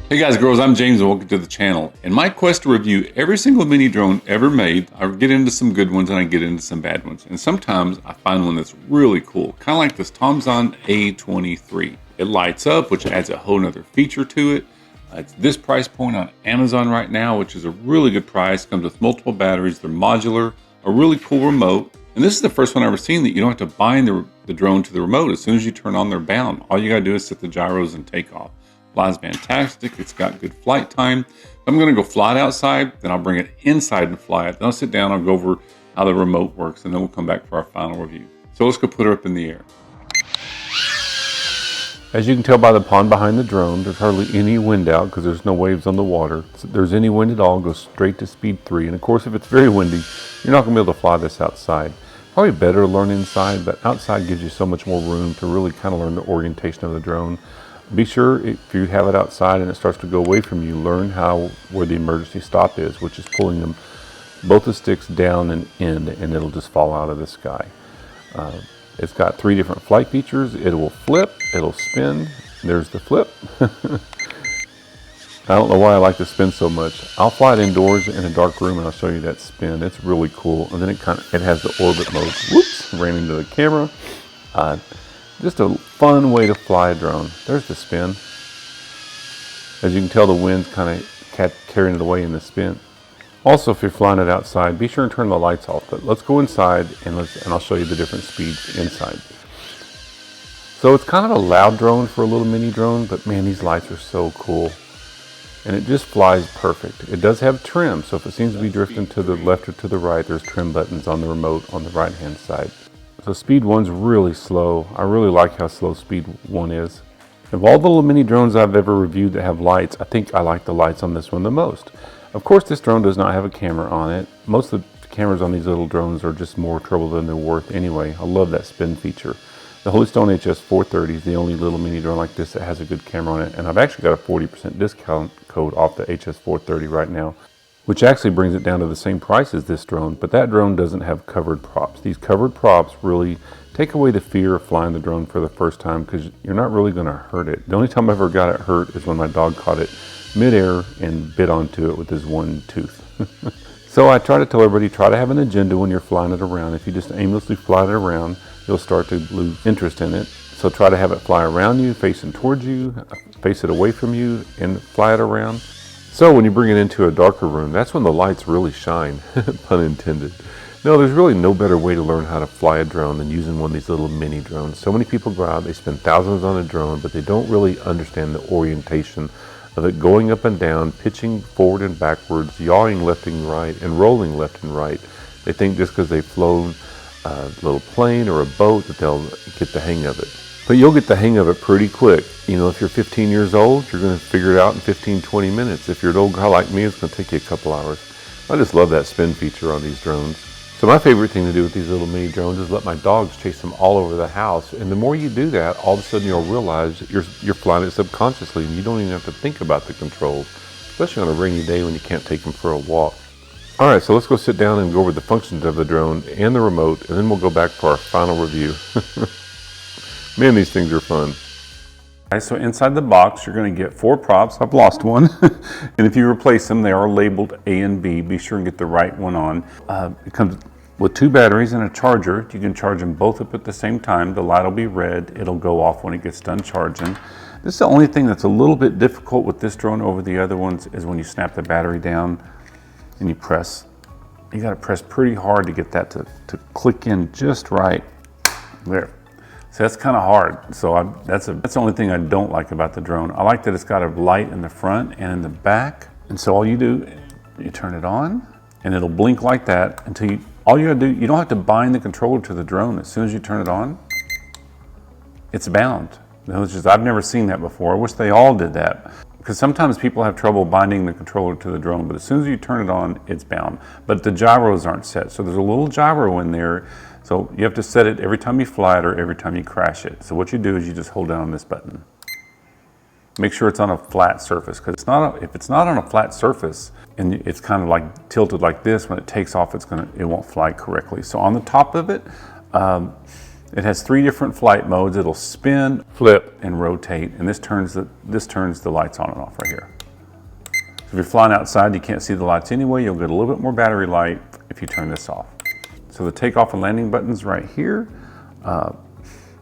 Hey guys, girls, I'm James and welcome to the channel. In my quest to review every single mini drone ever made, I get into some good ones and I get into some bad ones. And sometimes I find one that's really cool, kind of like this Tomzon A23. It lights up, which adds a whole nother feature to it. It's this price point on Amazon right now, which is a really good price. Comes with multiple batteries, they're modular, a really cool remote. And this is the first one I've ever seen that you don't have to bind the drone to the remote. As soon as you turn on, they're bound. All you gotta do is set the gyros and take off. Flies fantastic. It's got good flight time. I'm going to go fly it outside, then I'll bring it inside and fly it. Then I'll sit down, I'll go over how the remote works, and then we'll come back for our final review. So let's go put her up in the air. As you can tell by the pond behind the drone, there's hardly any wind out because there's no waves on the water. So if there's any wind at all, go straight to speed 3. And of course, if it's very windy, you're not going to be able to fly this outside. Probably better to learn inside, but outside gives you so much more room to really kind of learn the orientation of the drone. Be sure if you have it outside and it starts to go away from you, learn where the emergency stop is, which is pulling them both the sticks down and in, and it'll just fall out of the sky. It's got 3 different flight features. It will flip, it'll spin. There's the flip. I don't know why I like to spin so much. I'll fly it indoors in a dark room and I'll show you that spin. It's really cool. And then it has the orbit mode. Whoops, ran into the camera. Just a fun way to fly a drone. There's the spin. As you can tell, the wind's kind of carrying it away in the spin. Also, if you're flying it outside, be sure and turn the lights off. But let's go inside and I'll show you the different speeds inside. So it's kind of a loud drone for a little mini drone, but man, these lights are so cool. And it just flies perfect. It does have trim, so if it seems to be drifting to the left or to the right, there's trim buttons on the remote on the right-hand side. So speed 1's really slow. I really like how slow speed 1 is. Of all the little mini drones I've ever reviewed that have lights, I think I like the lights on this one the most. Of course, this drone does not have a camera on it. Most of the cameras on these little drones are just more trouble than they're worth anyway. I love that spin feature. The Holystone HS430 is the only little mini drone like this that has a good camera on it, and I've actually got a 40% discount code off the HS430 right now, which actually brings it down to the same price as this drone, but that drone doesn't have covered props. These covered props really take away the fear of flying the drone for the first time because you're not really going to hurt it. The only time I ever got it hurt is when my dog caught it midair and bit onto it with his one tooth. So I try to tell everybody, try to have an agenda when you're flying it around. If you just aimlessly fly it around, you'll start to lose interest in it. So try to have it fly around you, facing towards you, face it away from you, and fly it around. So when you bring it into a darker room, that's when the lights really shine, pun intended. No, there's really no better way to learn how to fly a drone than using one of these little mini drones. So many people go out, they spend thousands on a drone, but they don't really understand the orientation of it going up and down, pitching forward and backwards, yawing left and right, and rolling left and right. They think just because they've flown a little plane or a boat that they'll get the hang of it. But you'll get the hang of it pretty quick. You know, if you're 15 years old, you're going to figure it out in 15, 20 minutes. If you're an old guy like me, it's going to take you a couple hours. I just love that spin feature on these drones. So my favorite thing to do with these little mini drones is let my dogs chase them all over the house. And the more you do that, all of a sudden you'll realize that you're flying it subconsciously and you don't even have to think about the controls, especially on a rainy day when you can't take them for a walk. All right, so let's go sit down and go over the functions of the drone and the remote, and then we'll go back for our final review. Man, these things are fun. All right, so inside the box, you're going to get 4 props. I've lost one. And if you replace them, they are labeled A and B. Be sure and get the right one on. It comes with 2 batteries and a charger. You can charge them both up at the same time. The light will be red. It'll go off when it gets done charging. This is the only thing that's a little bit difficult with this drone over the other ones is when you snap the battery down and you press. You got to press pretty hard to get that to click in just right. There. So that's kind of hard. So that's the only thing I don't like about the drone. I like that it's got a light in the front and in the back. And so all you do, you turn it on and it'll blink like that until all you gotta do, you don't have to bind the controller to the drone. As soon as you turn it on, it's bound. I've never seen that before. I wish they all did that. Because sometimes people have trouble binding the controller to the drone, but as soon as you turn it on, it's bound. But the gyros aren't set. So there's a little gyro in there. So you have to set it every time you fly it or every time you crash it. So what you do is you just hold down on this button. Make sure it's on a flat surface, because if it's not on a flat surface and it's kind of like tilted like this, when it takes off, it won't fly correctly. So on the top of it, it has 3 different flight modes. It'll spin, flip, and rotate, and this turns the lights on and off right here. you're flying outside, you can't see the lights anyway. You'll get a little bit more battery light if you turn this off. So the takeoff and landing button's right here.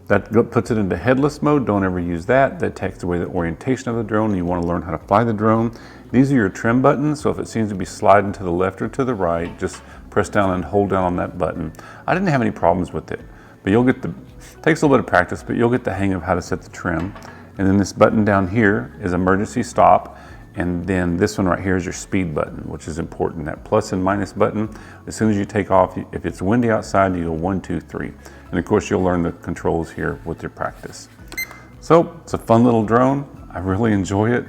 That puts it into headless mode. Don't ever use that. That takes away the orientation of the drone, and you want to learn how to fly the drone. These are your trim buttons, so if it seems to be sliding to the left or to the right, just press down and hold down on that button. I didn't have any problems with it, but takes a little bit of practice, but you'll get the hang of how to set the trim. And then this button down here is emergency stop, and then this one right here is your speed button, which is important. That plus and minus button, as soon as you take off, if it's windy outside, you go 1, 2, 3. And of course, you'll learn the controls here with your practice. So it's a fun little drone. I really enjoy it.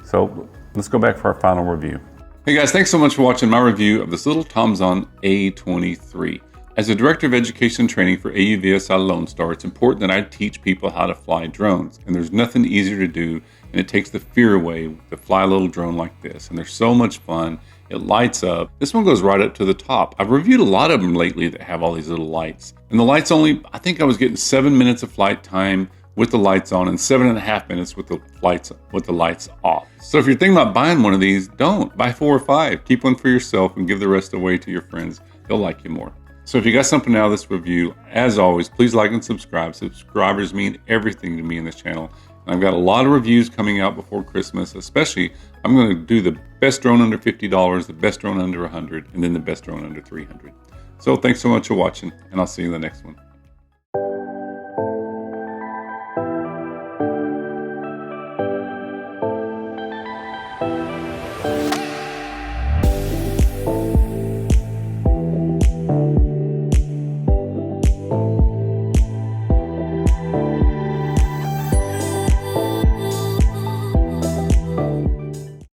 So let's go back for our final review. Hey guys, thanks so much for watching my review of this little Tomzon A23. As a director of education training for AUVSI Lone Star, it's important that I teach people how to fly drones. And there's nothing easier to do, and it takes the fear away to fly a little drone like this. And they're so much fun. It lights up. This one goes right up to the top. I've reviewed a lot of them lately that have all these little lights. And the lights I think I was getting 7 minutes of flight time with the lights on and 7.5 minutes with the lights off. So if you're thinking about buying one of these, don't. Buy 4 or 5. Keep one for yourself and give the rest away to your friends. They'll like you more. So if you got something out of this review, as always, please like and subscribe. Subscribers mean everything to me in this channel. And I've got a lot of reviews coming out before Christmas, especially I'm going to do the best drone under $50, the best drone under $100, and then the best drone under $300. So thanks so much for watching, and I'll see you in the next one.